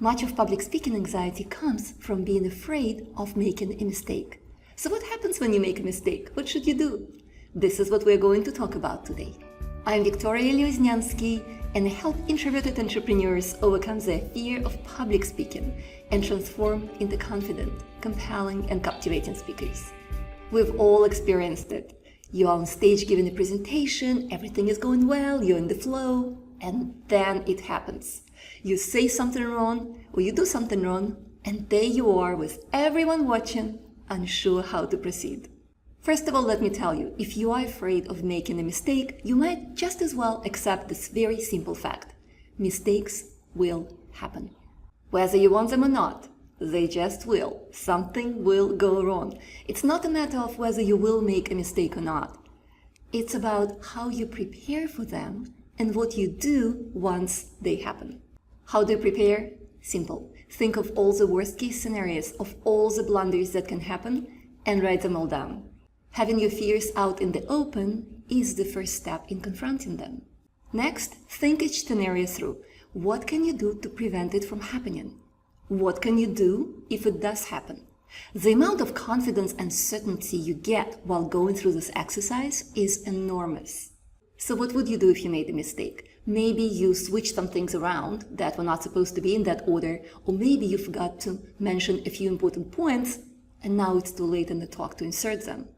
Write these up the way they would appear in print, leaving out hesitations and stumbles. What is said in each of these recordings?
Much of public speaking anxiety comes from being afraid of making a mistake. So what happens when you make a mistake? What should you do? This is what we're going to talk about today. I'm Victoria Lioznyansky, and I help introverted entrepreneurs overcome their fear of public speaking and transform into confident, compelling, and captivating speakers. We've all experienced it. You're on stage giving a presentation, everything is going well, you're in the flow, and then it happens. You say something wrong, or you do something wrong, and there you are with everyone watching, unsure how to proceed. First of all, let me tell you, if you are afraid of making a mistake, you might just as well accept this very simple fact. Mistakes will happen. Whether you want them or not, they just will. Something will go wrong. It's not a matter of whether you will make a mistake or not. It's about how you prepare for them and what you do once they happen. How do you prepare? Simple. Think of all the worst-case scenarios of all the blunders that can happen and write them all down. Having your fears out in the open is the first step in confronting them. Next, think each scenario through. What can you do to prevent it from happening? What can you do if it does happen? The amount of confidence and certainty you get while going through this exercise is enormous. So what would you do if you made a mistake? Maybe you switched some things around that were not supposed to be in that order, or maybe you forgot to mention a few important points and now it's too late in the talk to insert them.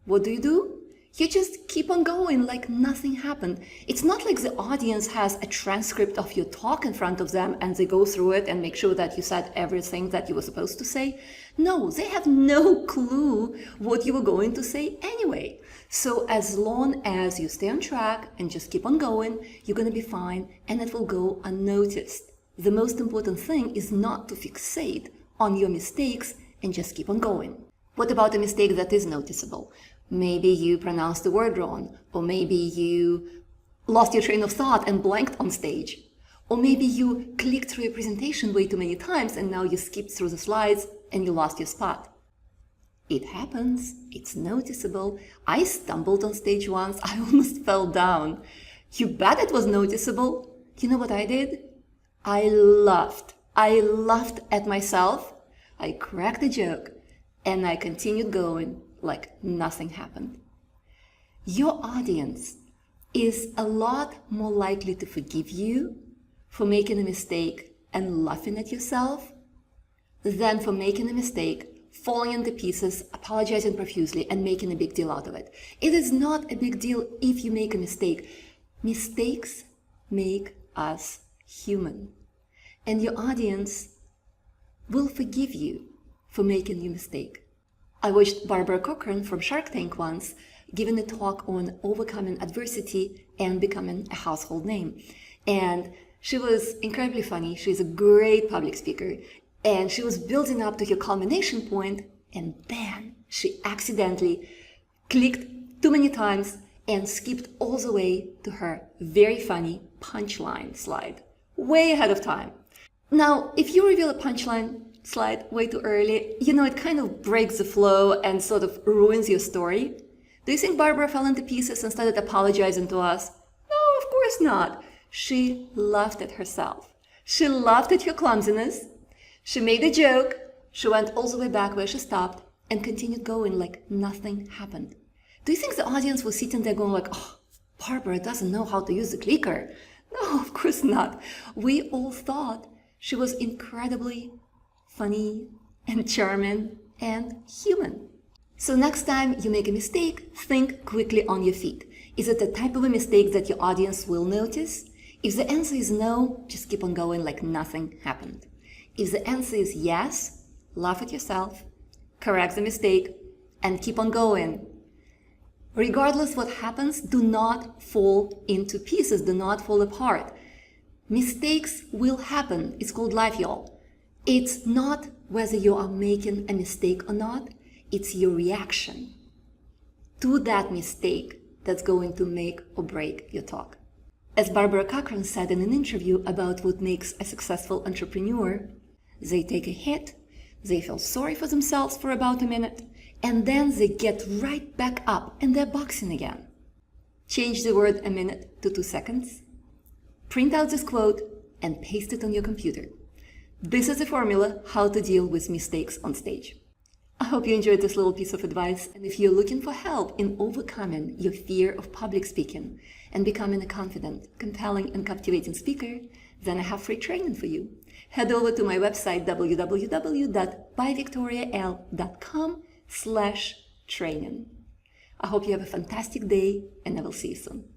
What do? You just keep on going like nothing happened. It's not like the audience has a transcript of your talk in front of them and they go through it and make sure that you said everything that you were supposed to say. No, they have no clue what you were going to say anyway. So as long as you stay on track and just keep on going, you're going to be fine and it will go unnoticed. The most important thing is not to fixate on your mistakes and just keep on going. What about a mistake that is noticeable? Maybe you pronounced the word wrong, or maybe you lost your train of thought and blanked on stage. Or maybe you clicked through your presentation way too many times and now you skipped through the slides and you lost your spot. It happens. It's noticeable. I stumbled on stage once. I almost fell down. You bet it was noticeable. You know what I did? I laughed. I laughed at myself. I cracked a joke and I continued going like nothing happened. Your audience is a lot more likely to forgive you for making a mistake and laughing at yourself than for making a mistake, falling into pieces, apologizing profusely, and making a big deal out of it. It is not a big deal if you make a mistake. Mistakes make us human. And your audience will forgive you for making your mistake. I watched Barbara Corcoran from Shark Tank once giving a talk on overcoming adversity and becoming a household name. And she was incredibly funny. She's a great public speaker. And she was building up to her culmination point, and then she accidentally clicked too many times and skipped all the way to her very funny punchline slide, way ahead of time. Now, if you reveal a punchline slide way too early, it kind of breaks the flow and sort of ruins your story. Do you think Barbara fell into pieces and started apologizing to us? No, of course not. She laughed at herself. She laughed at her clumsiness. She made a joke. She went all the way back where she stopped and continued going like nothing happened. Do you think the audience was sitting there going like, oh, Barbara doesn't know how to use the clicker? No, of course not. We all thought she was incredibly funny and charming and human. So next time you make a mistake, think quickly on your feet. Is it the type of a mistake that your audience will notice? If the answer is no, just keep on going like nothing happened. If the answer is yes, laugh at yourself, correct the mistake, and keep on going. Regardless what happens, do not fall into pieces, do not fall apart. Mistakes will happen. It's called life, y'all. It's not whether you are making a mistake or not, it's your reaction to that mistake that's going to make or break your talk. As Barbara Corcoran said in an interview about what makes a successful entrepreneur, they take a hit, they feel sorry for themselves for about a minute, and then they get right back up and they're boxing again. Change the word a minute to 2 seconds. Print out this quote and paste it on your computer. This is the formula how to deal with mistakes on stage. I hope you enjoyed this little piece of advice, and if you're looking for help in overcoming your fear of public speaking and becoming a confident, compelling, and captivating speaker, then I have free training for you. Head over to my website www.byvictorial.com/training. I hope you have a fantastic day, and I will see you soon.